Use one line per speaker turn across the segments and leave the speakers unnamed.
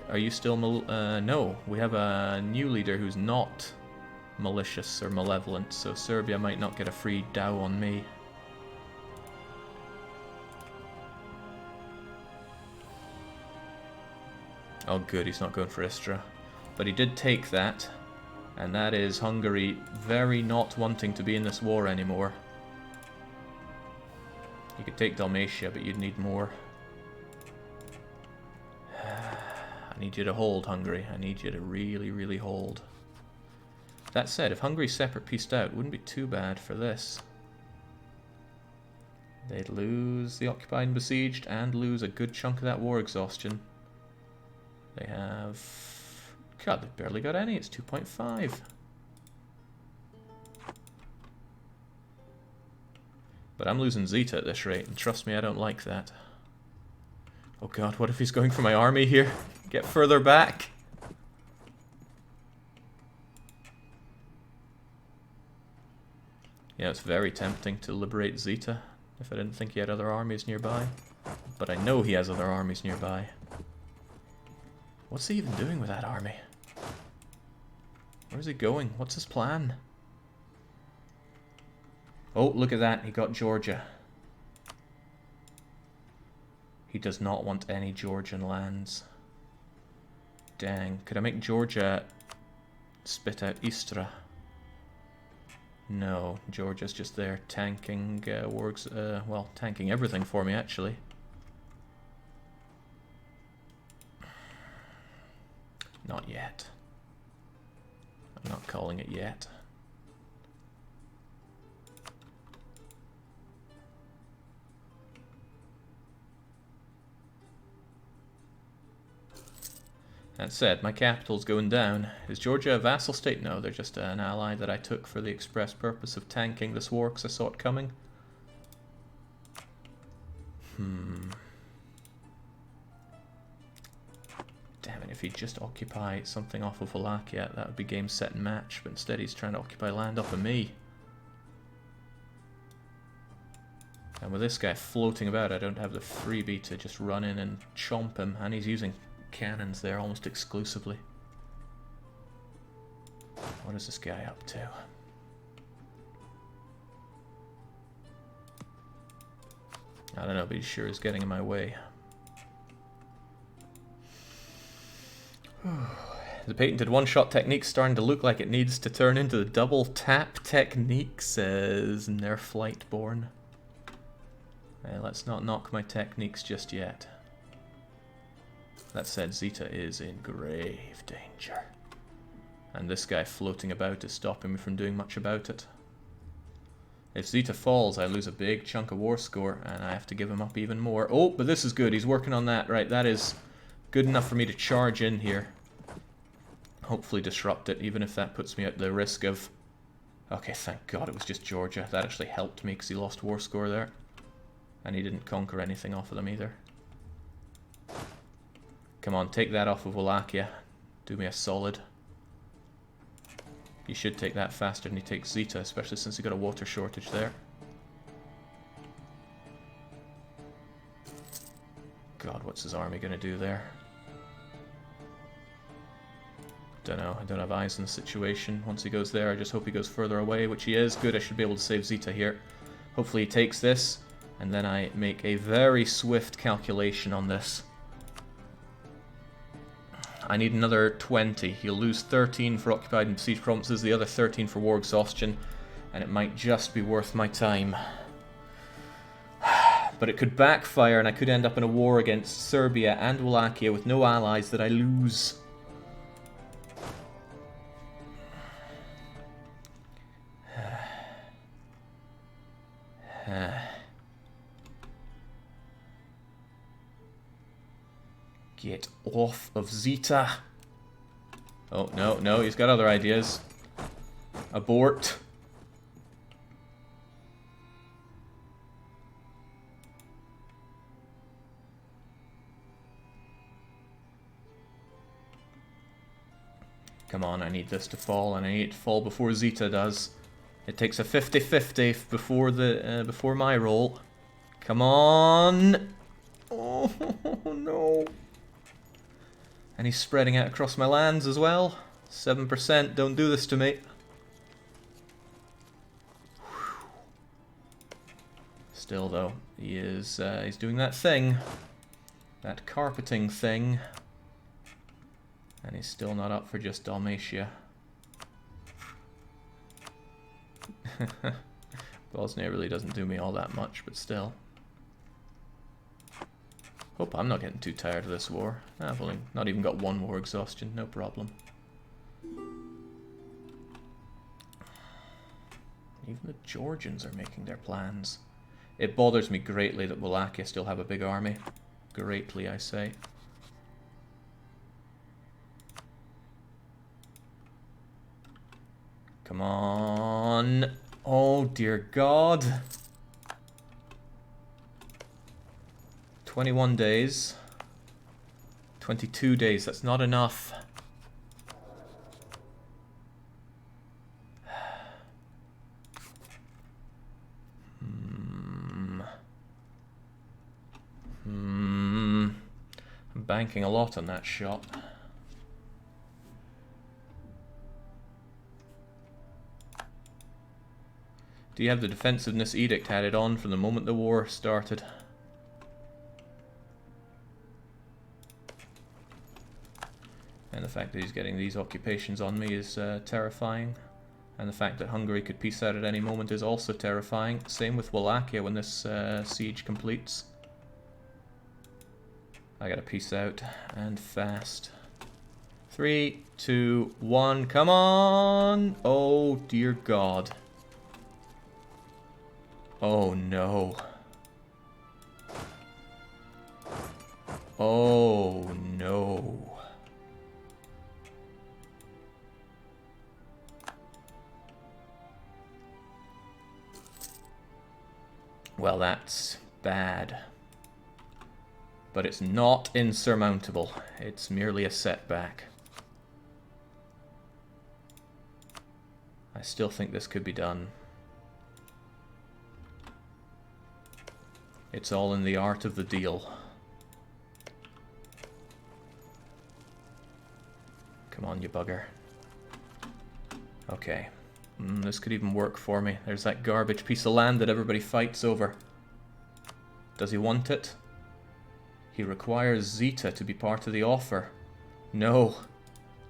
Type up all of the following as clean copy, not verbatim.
Are you still no, we have a new leader who's not malicious or malevolent, so Serbia might not get a free Dow on me. Oh good, he's not going for Istra. But he did take that, and that is Hungary very not wanting to be in this war anymore. You could take Dalmatia, but you'd need more. I need you to hold, Hungary. I need you to really, really hold. That said, if Hungary's separate pieced out, it wouldn't be too bad for this. They'd lose the occupied and besieged, and lose a good chunk of that war exhaustion. They have... God, they've barely got any. It's 2.5. But I'm losing Zeta at this rate, and trust me, I don't like that. Oh god, what if he's going for my army here? Get further back! Yeah, it's very tempting to liberate Zeta, if I didn't think he had other armies nearby. But I know he has other armies nearby. What's he even doing with that army? Where's he going? What's his plan? Oh, look at that, he got Georgia. He does not want any Georgian lands. Dang, could I make Georgia spit out Istra? No, Georgia's just there tanking well, tanking everything for me actually. Not yet. I'm not calling it yet. That said, my capital's going down. Is Georgia a vassal state? No, they're just an ally that I took for the express purpose of tanking this war because I saw it coming. Damn it, if he'd just occupy something off of Wallachia, that would be game, set, and match. But instead he's trying to occupy land off of me. And with this guy floating about, I don't have the freebie to just run in and chomp him. And he's using cannons there almost exclusively. What is this guy up to? I don't know, but he sure is getting in my way. The patented one-shot technique's starting to look like it needs to turn into the double tap technique, says Nerflightborn. Let's not knock my techniques just yet. That said, Zeta is in grave danger. And this guy floating about is stopping me from doing much about it. If Zeta falls, I lose a big chunk of war score, and I have to give him up even more. Oh, but this is good. He's working on that. Right, that is good enough for me to charge in here. Hopefully disrupt it, even if that puts me at the risk of... Okay, thank God it was just Georgia. That actually helped me because he lost war score there. And he didn't conquer anything off of them either. Come on, take that off of Wallachia. Do me a solid. He should take that faster than he takes Zeta, especially since he got a water shortage there. God, what's his army going to do there? Don't know. I don't have eyes on the situation. Once he goes there, I just hope he goes further away, which he is. Good, I should be able to save Zeta here. Hopefully he takes this, and then I make a very swift calculation on this. I need another 20. He'll lose 13 for occupied and besieged provinces, the other 13 for war exhaustion, and it might just be worth my time. But it could backfire and I could end up in a war against Serbia and Wallachia with no allies that I lose. Get off of Zeta. Oh, no, no, he's got other ideas. Abort. Come on, I need this to fall, and I need it to fall before Zeta does. It takes a 50-50 before my roll. Come on! Oh, no. And he's spreading out across my lands as well. 7%, don't do this to me. Still though, he is he's doing that thing. That carpeting thing. And he's still not up for just Dalmatia. Bosnia really doesn't do me all that much, but still. Hope I'm not getting too tired of this war. I've only not even got one war exhaustion, no problem. Even the Georgians are making their plans. It bothers me greatly that Wallachia still have a big army. Greatly, I say. Come on. Oh dear God. 21 days. 22 days, that's not enough. I'm banking a lot on that shot. Do you have the defensiveness edict added on from the moment the war started? And the fact that he's getting these occupations on me is terrifying. And the fact that Hungary could peace out at any moment is also terrifying. Same with Wallachia when this siege completes. I gotta peace out, and fast. 3, 2, 1, come on! Oh dear God. Oh no. Oh no. Well, that's bad. But it's not insurmountable. It's merely a setback. I still think this could be done. It's all in the art of the deal. Come on, you bugger. Okay. This could even work for me. There's that garbage piece of land that everybody fights over. Does he want it? He requires Zeta to be part of the offer. No.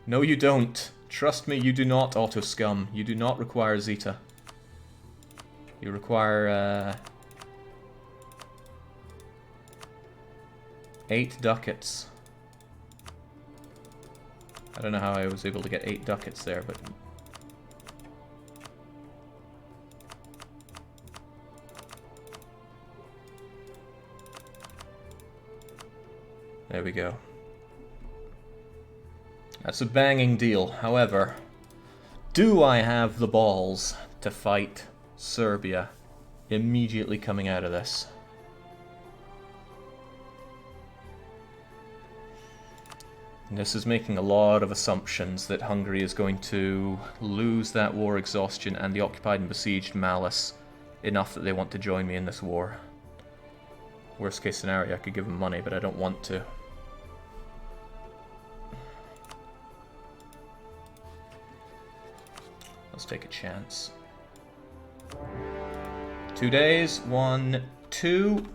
No, you don't. Trust me, you do not, Auto Scum. You do not require Zeta. You require, 8 ducats. I don't know how I was able to get 8 ducats there, but... There we go. That's a banging deal. However, do I have the balls to fight Serbia immediately coming out of this? This is making a lot of assumptions that Hungary is going to lose that war exhaustion and the occupied and besieged malice enough that they want to join me in this war. Worst case scenario, I could give them money, but I don't want to. Let's take a chance. 2 days, 1, 2.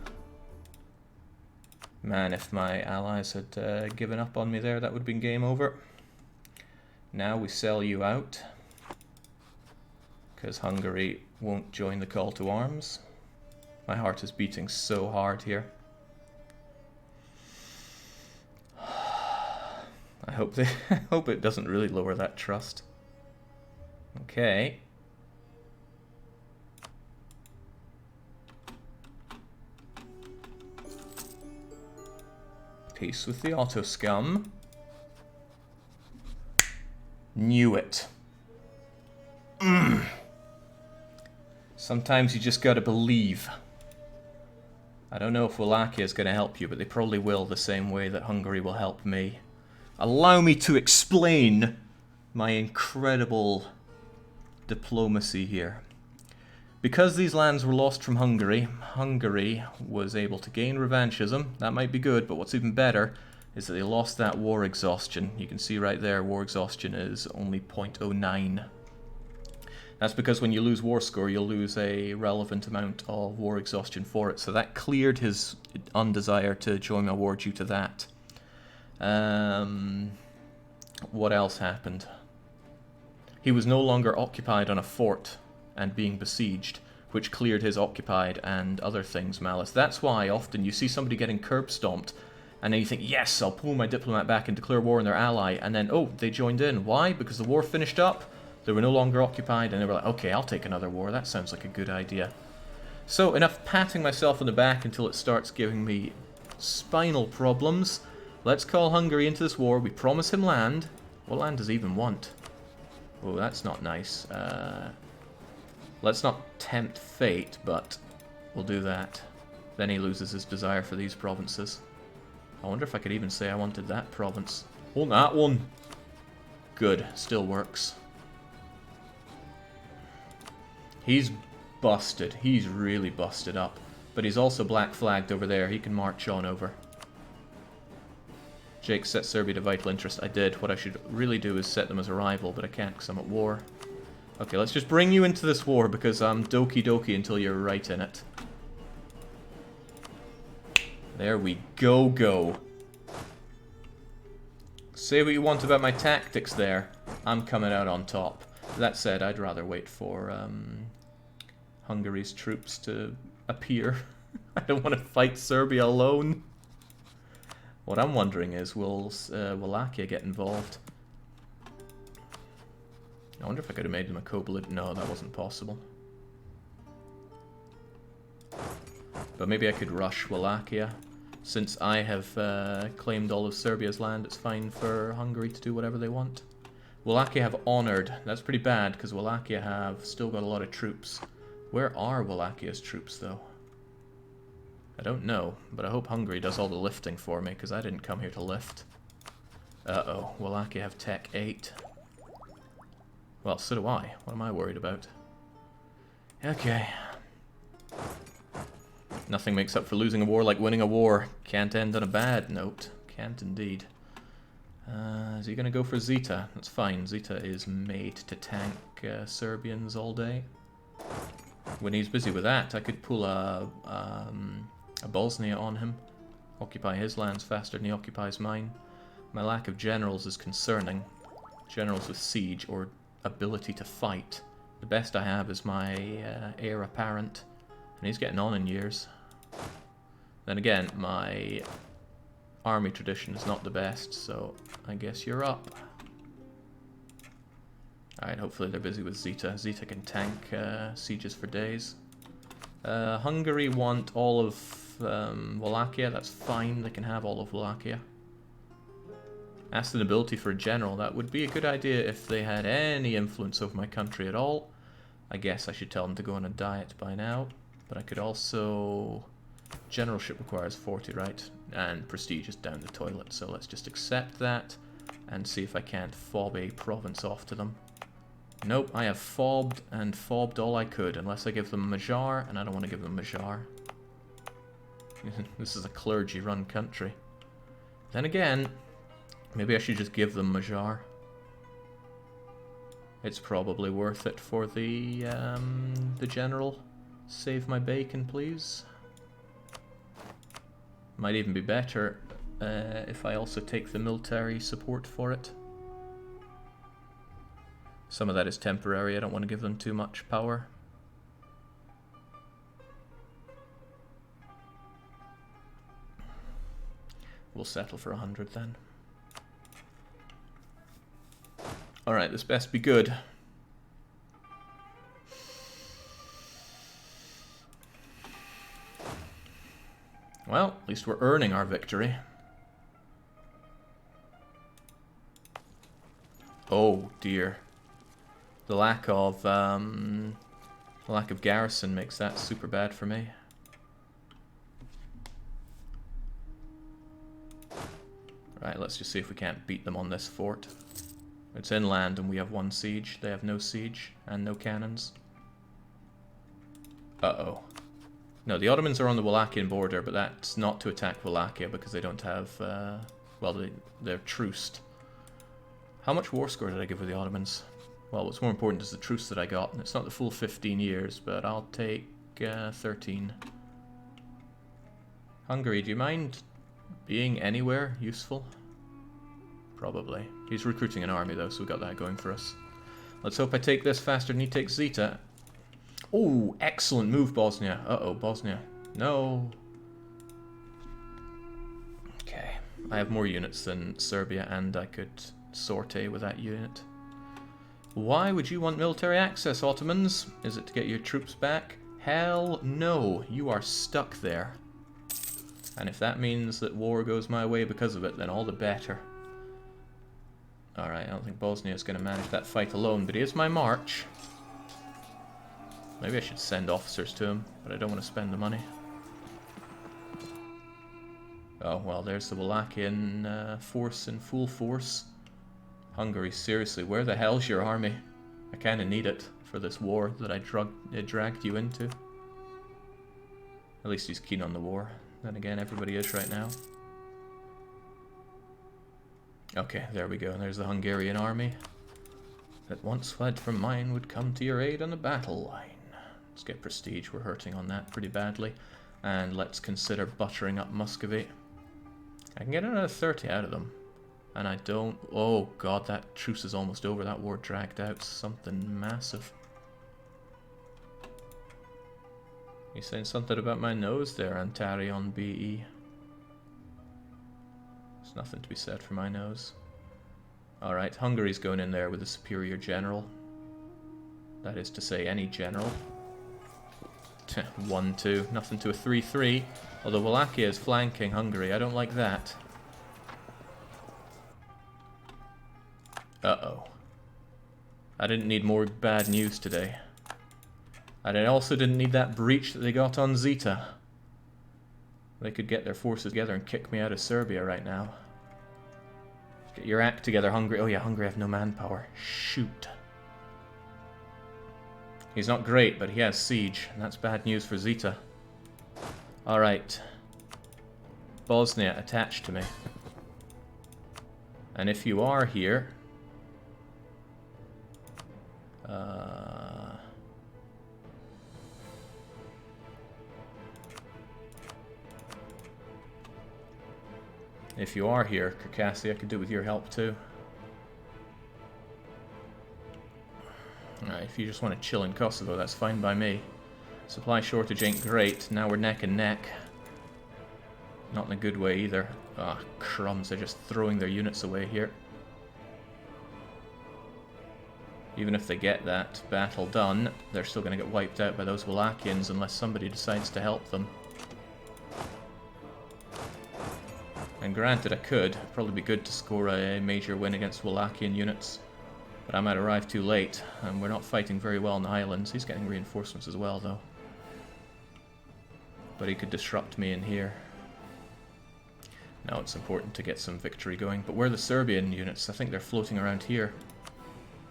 Man, if my allies had given up on me there, that would have been game over. Now we sell you out. Because Hungary won't join the call to arms. My heart is beating so hard here. I hope I hope it doesn't really lower that trust. Okay. Peace with the Auto Scum. Knew it. Sometimes you just gotta believe. I don't know if Wallachia is gonna help you, but they probably will the same way that Hungary will help me. Allow me to explain my incredible diplomacy here. Because these lands were lost from Hungary, Hungary was able to gain revanchism. That might be good, but what's even better, is that they lost that war exhaustion. You can see right there, war exhaustion is only 0.09. That's because when you lose war score, you'll lose a relevant amount of war exhaustion for it. So that cleared his undesire to join my war due to that. What else happened? He was no longer occupied on a fort and being besieged, which cleared his occupied and other things malice. That's why often you see somebody getting curb stomped, and then you think, yes, I'll pull my diplomat back and declare war on their ally, and then, oh, they joined in. Why? Because the war finished up, they were no longer occupied, and they were like, okay, I'll take another war. That sounds like a good idea. So, enough patting myself on the back until it starts giving me spinal problems. Let's call Hungary into this war. We promise him land. What land does he even want? Oh, that's not nice. Let's not tempt fate, but we'll do that. Then he loses his desire for these provinces. I wonder if I could even say I wanted that province. Oh, that one! Good, still works. He's busted. He's really busted up. But he's also black flagged over there. He can march on over. Jake set Serbia to vital interest. I did. What I should really do is set them as a rival, but I can't because I'm at war. Okay, let's just bring you into this war because I'm doki doki until you're right in it. There we go. Say what you want about my tactics there. I'm coming out on top. That said, I'd rather wait for Hungary's troops to appear. I don't want to fight Serbia alone. What I'm wondering is, will Wallachia get involved? I wonder if I could have made them a co-belligerent. No, that wasn't possible. But maybe I could rush Wallachia. Since I have claimed all of Serbia's land, it's fine for Hungary to do whatever they want. Wallachia have honoured. That's pretty bad, because Wallachia have still got a lot of troops. Where are Wallachia's troops, though? I don't know, but I hope Hungary does all the lifting for me, because I didn't come here to lift. Uh-oh, Wallachia have Tech 8. Well, so do I. What am I worried about? Okay. Nothing makes up for losing a war like winning a war. Can't end on a bad note. Can't indeed. Is he going to go for Zeta? That's fine. Zeta is made to tank Serbians all day. When he's busy with that, I could pull a Bosnia on him. Occupy his lands faster than he occupies mine. My lack of generals is concerning. Generals with siege or ability to fight. The best I have is my heir apparent. And he's getting on in years. Then again, my army tradition is not the best, so I guess you're up. Alright, hopefully they're busy with Zeta. Zeta can tank sieges for days. Hungary want all of Wallachia. That's fine, they can have all of Wallachia. Ask the nobility for a general. That would be a good idea if they had any influence over my country at all. I guess I should tell them to go on a diet by now. But I could also... Generalship requires 40, right? And prestige is down the toilet, so let's just accept that and see if I can't fob a province off to them. Nope, I have fobbed and fobbed all I could, unless I give them Majar, and I don't want to give them Majar. This is a clergy-run country. Then again, maybe I should just give them Majar. It's probably worth it for the general. Save my bacon, please. Might even be better if I also take the military support for it. Some of that is temporary, I don't want to give them too much power. We'll settle for 100 then. Alright, this best be good. Well, at least we're earning our victory. Oh dear. The lack of garrison makes that super bad for me. Right, let's just see if we can't beat them on this fort. It's inland and we have 1 siege. They have no siege and no cannons. Uh-oh. No, the Ottomans are on the Wallachian border, but that's not to attack Wallachia because they don't have Well, they're truced. How much war score did I give with the Ottomans? Well, what's more important is the truce that I got. It's not the full 15 years, but I'll take 13. Hungary, do you mind being anywhere useful? Probably. He's recruiting an army though, so we got that going for us. Let's hope I take this faster than he takes Zeta. Oh, excellent move, Bosnia. Uh-oh, Bosnia. No. Okay. I have more units than Serbia, and I could sortie with that unit. Why would you want military access, Ottomans? Is it to get your troops back? Hell no. You are stuck there. And if that means that war goes my way because of it, then all the better. Alright, I don't think Bosnia is going to manage that fight alone, but he is my march. Maybe I should send officers to him, but I don't want to spend the money. Oh, well, there's the Wallachian force in full force. Hungary, seriously, where the hell's your army? I kind of need it for this war that I dragged you into. At least he's keen on the war. Then again, everybody is right now. Okay, there we go. There's the Hungarian army that once fled from mine would come to your aid on the battle line. Let's get prestige. We're hurting on that pretty badly. And let's consider buttering up Muscovy. I can get another 30 out of them. And I don't... Oh god, that truce is almost over. That war dragged out something massive. You saying something about my nose there, Antarion BE? There's nothing to be said for my nose. Alright, Hungary's going in there with a superior general. That is to say, any general. 1-2, nothing to a 3-3. Although Wallachia is flanking Hungary, I don't like that. Uh-oh. I didn't need more bad news today. And I also didn't need that breach that they got on Zeta. They could get their forces together and kick me out of Serbia right now. Get your act together, Hungary. Oh yeah, Hungary have no manpower. Shoot. He's not great, but he has siege, and that's bad news for Zeta. Alright. Bosnia, attached to me. And if you are here... If you are here, Circassia, I could do with your help too. Alright, if you just want to chill in Kosovo, that's fine by me. Supply shortage ain't great. Now we're neck and neck. Not in a good way either. Ah, crumbs, they're just throwing their units away here. Even if they get that battle done, they're still going to get wiped out by those Wallachians unless somebody decides to help them. And granted, I could. Probably be good to score a major win against Wallachian units. But I might arrive too late, and we're not fighting very well in the Highlands. He's getting reinforcements as well, though. But he could disrupt me in here. Now it's important to get some victory going. But where are the Serbian units? I think they're floating around here.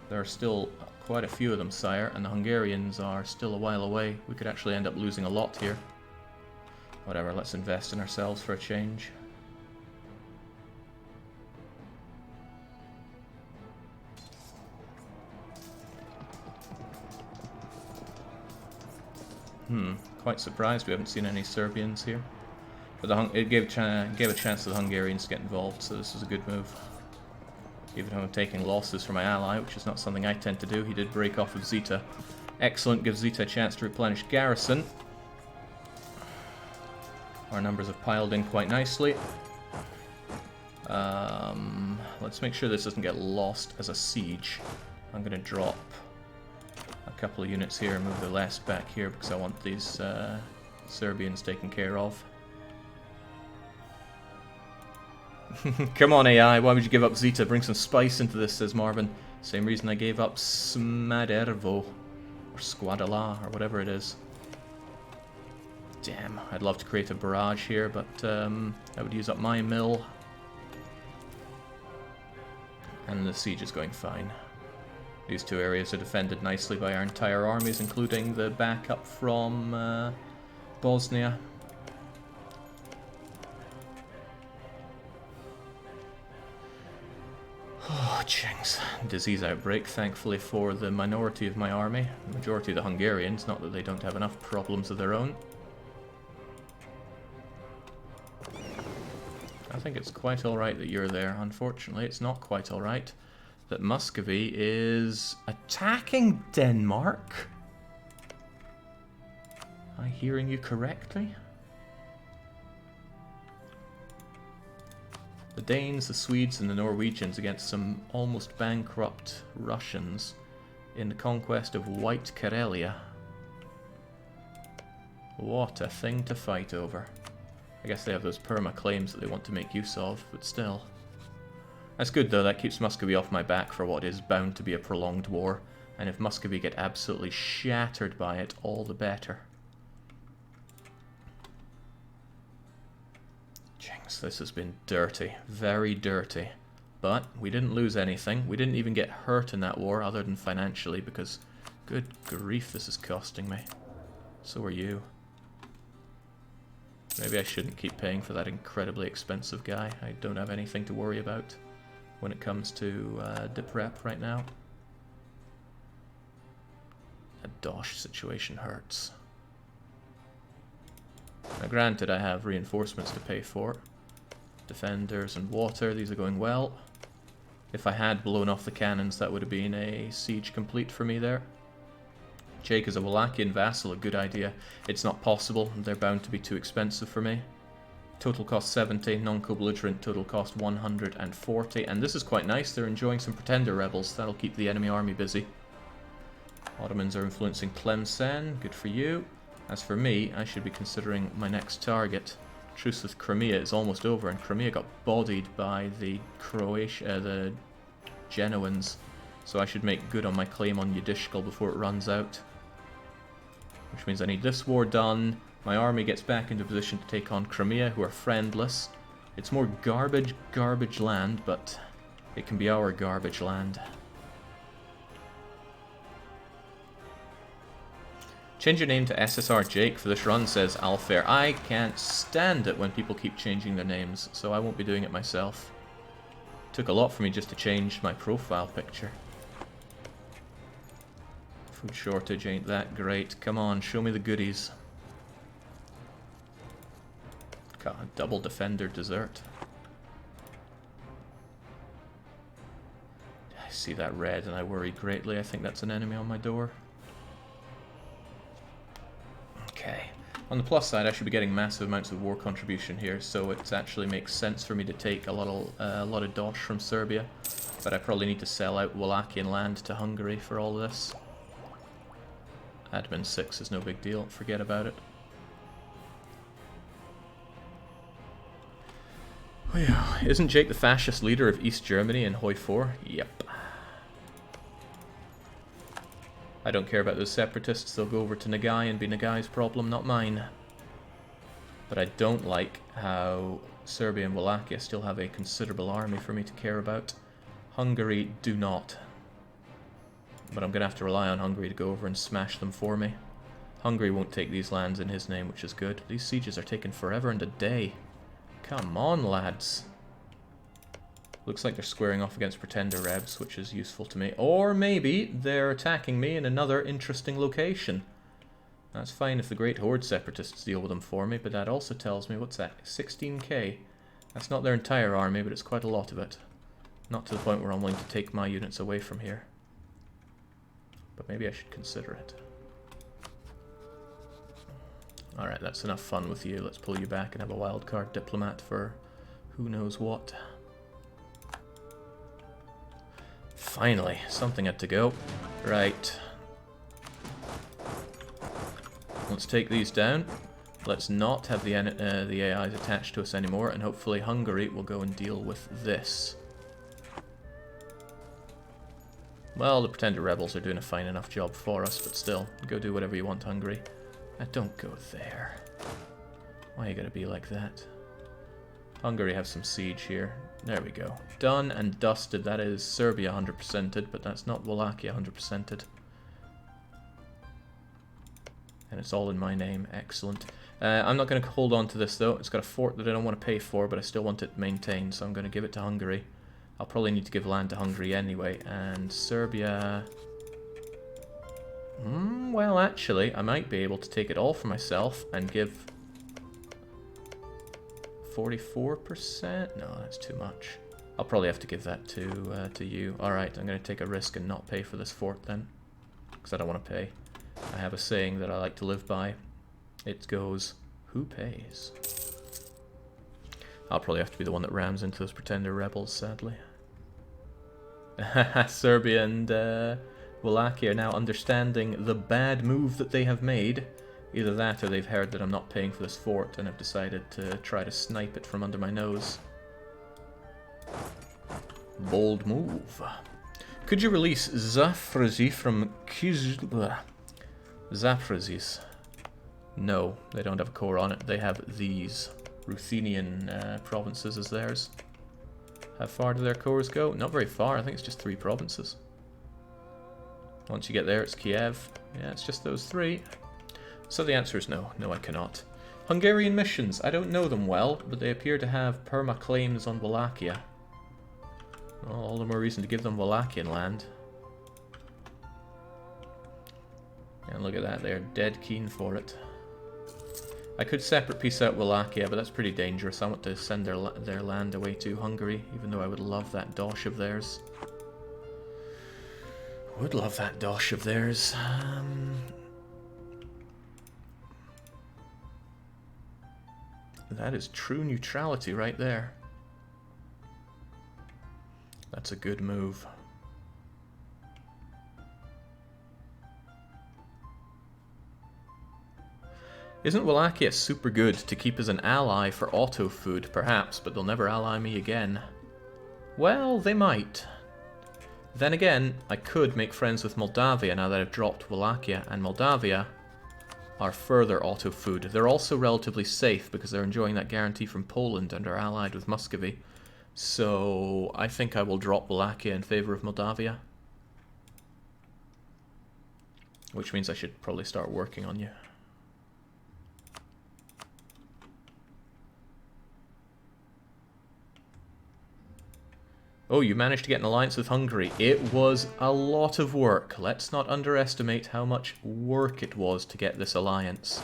There are still quite a few of them, sire, and the Hungarians are still a while away. We could actually end up losing a lot here. Whatever, let's invest in ourselves for a change. Quite surprised we haven't seen any Serbians here. But it gave a chance to the Hungarians to get involved, so this was a good move. Even though I'm taking losses for my ally, which is not something I tend to do, he did break off with Zeta. Excellent, gives Zeta a chance to replenish garrison. Our numbers have piled in quite nicely. Let's make sure this doesn't get lost as a siege. I'm going to drop a couple of units here and move the rest back here because I want these Serbians taken care of. Come on, AI, why would you give up Zeta? Bring some spice into this, says Marvin. Same reason I gave up Smadervo, or Squadala, or whatever it is. Damn, I'd love to create a barrage here, but that would use up my mill. And the siege is going fine. These two areas are defended nicely by our entire armies, including the backup from Bosnia. jinx. Disease outbreak, thankfully for the minority of my army. The majority of the Hungarians, not that they don't have enough problems of their own. I think it's quite alright that you're there. Unfortunately, it's not quite alright that Muscovy is attacking Denmark. Am I hearing you correctly? The Danes, the Swedes, and the Norwegians against some almost bankrupt Russians in the conquest of White Karelia. What a thing to fight over. I guess they have those perma claims that they want to make use of, but still. That's good though, that keeps Muscovy off my back for what is bound to be a prolonged war, and if Muscovy get absolutely shattered by it, all the better. Jinx, this has been dirty, very dirty. But we didn't lose anything, we didn't even get hurt in that war other than financially, because good grief this is costing me. So are you. Maybe I shouldn't keep paying for that incredibly expensive guy. I don't have anything to worry about when it comes to dip rep right now. A dosh situation hurts. Now granted, I have reinforcements to pay for. Defenders and water, these are going well. If I had blown off the cannons, that would have been a siege complete for me there. Jake is a Wallachian vassal, a good idea. It's not possible, they're bound to be too expensive for me. Total cost 70, non-co-belligerent total cost 140, and this is quite nice, they're enjoying some pretender rebels, that'll keep the enemy army busy. Ottomans are influencing Tlemcen, good for you. As for me, I should be considering my next target. Truce with Crimea is almost over, and Crimea got bodied by the Genoans, so I should make good on my claim on Yidishkal before it runs out. Which means I need this war done, my army gets back into position to take on Crimea, who are friendless. It's more garbage land, but it can be our garbage land. Change your name to SSR Jake for this run, says Alfair. I can't stand it when people keep changing their names, so I won't be doing it myself. Took a lot for me just to change my profile picture. Food shortage ain't that great. Come on, show me the goodies. Got a double defender dessert. I see that red and I worry greatly. I think that's an enemy on my door. Okay. On the plus side, I should be getting massive amounts of war contribution here, so it actually makes sense for me to take a lot of dosh from Serbia. But I probably need to sell out Wallachian land to Hungary for all of this. Admin 6 is no big deal, forget about it. Well, isn't Jake the fascist leader of East Germany in Hoi 4? Yep. I don't care about those separatists, they'll go over to Nagai and be Nagai's problem, not mine. But I don't like how Serbia and Wallachia still have a considerable army for me to care about. Hungary do not. But I'm going to have to rely on Hungary to go over and smash them for me. Hungary won't take these lands in his name, which is good. These sieges are taking forever and a day. Come on, lads. Looks like they're squaring off against Pretender Rebs, which is useful to me. Or maybe they're attacking me in another interesting location. That's fine if the Great Horde Separatists deal with them for me, but that also tells me, what's that, 16k? That's not their entire army, but it's quite a lot of it. Not to the point where I'm willing to take my units away from here. But maybe I should consider it. Alright, that's enough fun with you. Let's pull you back and have a wildcard diplomat for who knows what. Finally, something had to go. Right. Let's take these down. Let's not have the AIs attached to us anymore, and hopefully Hungary will go and deal with this. Well, the Pretender Rebels are doing a fine enough job for us, but still, go do whatever you want, Hungary. Don't go there. Why you gotta be like that? Hungary have some siege here. There we go. Done and dusted. That is Serbia 100%ed, but that's not Wallachia 100%ed. And it's all in my name. Excellent. I'm not going to hold on to this, though. It's got a fort that I don't want to pay for, but I still want it maintained, so I'm going to give it to Hungary. I'll probably need to give land to Hungary anyway, and Serbia... well, actually, I might be able to take it all for myself and give 44%? No, that's too much. I'll probably have to give that to you. Alright, I'm going to take a risk and not pay for this fort then, because I don't want to pay. I have a saying that I like to live by. It goes, who pays? I'll probably have to be the one that rams into those pretender rebels, sadly. Serbia and Wallachia are now understanding the bad move that they have made. Either that or they've heard that I'm not paying for this fort and have decided to try to snipe it from under my nose. Bold move. Could you release Zafrazi from Zafrazis? No, they don't have a core on it. They have these Ruthenian provinces as theirs. How far do their cores go? Not very far. I think it's just 3 provinces. Once you get there, it's Kiev. Yeah, it's just those 3. So the answer is no. No, I cannot. Hungarian missions. I don't know them well, but they appear to have perma-claims on Wallachia. Well, all the more reason to give them Wallachian land. And look at that, they're dead keen for it. I could separate piece out Wallachia, but that's pretty dangerous. I want to send their land away to Hungary, even though I would love that dosh of theirs. Would love that dosh of theirs. That is true neutrality right there. That's a good move. Isn't Wallachia super good to keep as an ally for auto food, perhaps, but they'll never ally me again? Well, they might. Then again, I could make friends with Moldavia now that I've dropped Wallachia, and Moldavia are further auto food. They're also relatively safe because they're enjoying that guarantee from Poland and are allied with Muscovy. So I think I will drop Wallachia in favor of Moldavia. Which means I should probably start working on you. Oh, you managed to get an alliance with Hungary. It was a lot of work. Let's not underestimate how much work it was to get this alliance.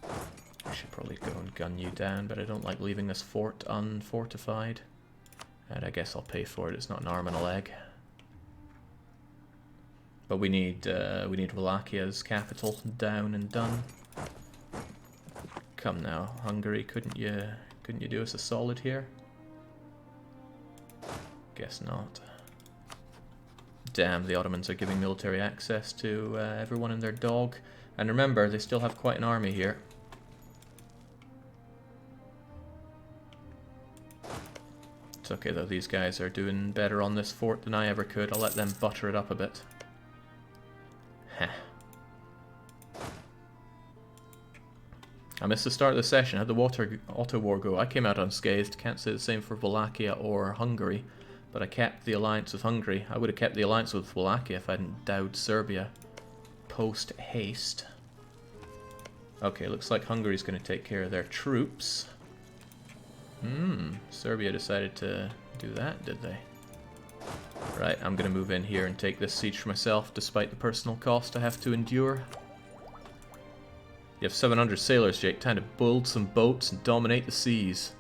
I should probably go and gun you down, but I don't like leaving this fort unfortified. And I guess I'll pay for it. It's not an arm and a leg. But we need Wallachia's capital down and done. Come now, Hungary, couldn't you do us a solid here? Guess not. Damn, the Ottomans are giving military access to everyone and their dog. And remember, they still have quite an army here. It's okay though, these guys are doing better on this fort than I ever could. I'll let them butter it up a bit. Heh. I missed the start of the session. How'd the auto war go? I came out unscathed. Can't say the same for Wallachia or Hungary. But I kept the alliance with Hungary. I would have kept the alliance with Wallachia if I hadn't dowed Serbia post-haste. Okay, looks like Hungary's going to take care of their troops. Serbia decided to do that, did they? Right, I'm going to move in here and take this siege for myself, despite the personal cost I have to endure. You have 700 sailors, Jake. Time to build some boats and dominate the seas.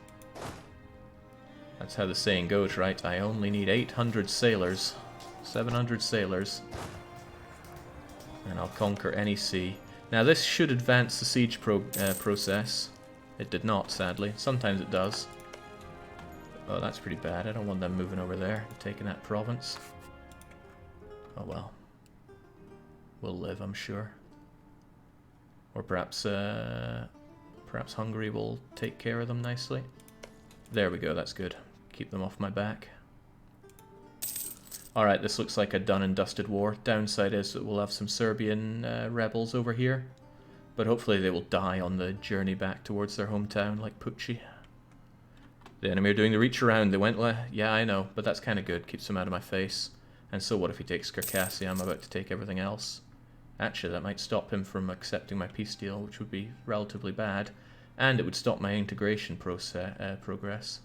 That's how the saying goes, right? I only need 800 sailors. 700 sailors. And I'll conquer any sea. Now this should advance the siege process. It did not, sadly. Sometimes it does. Oh, that's pretty bad. I don't want them moving over there, taking that province. Oh well. We'll live, I'm sure. Or perhaps Hungary will take care of them nicely. There we go, that's good. Keep them off my back. Alright, this looks like a done and dusted war. Downside is that we'll have some Serbian rebels over here. But hopefully they will die on the journey back towards their hometown, like Pucci. The enemy are doing the reach around. They went, yeah, I know, but that's kind of good. Keeps them out of my face. And so what if he takes Circassia? I'm about to take everything else. Actually, that might stop him from accepting my peace deal, which would be relatively bad. And it would stop my integration progress.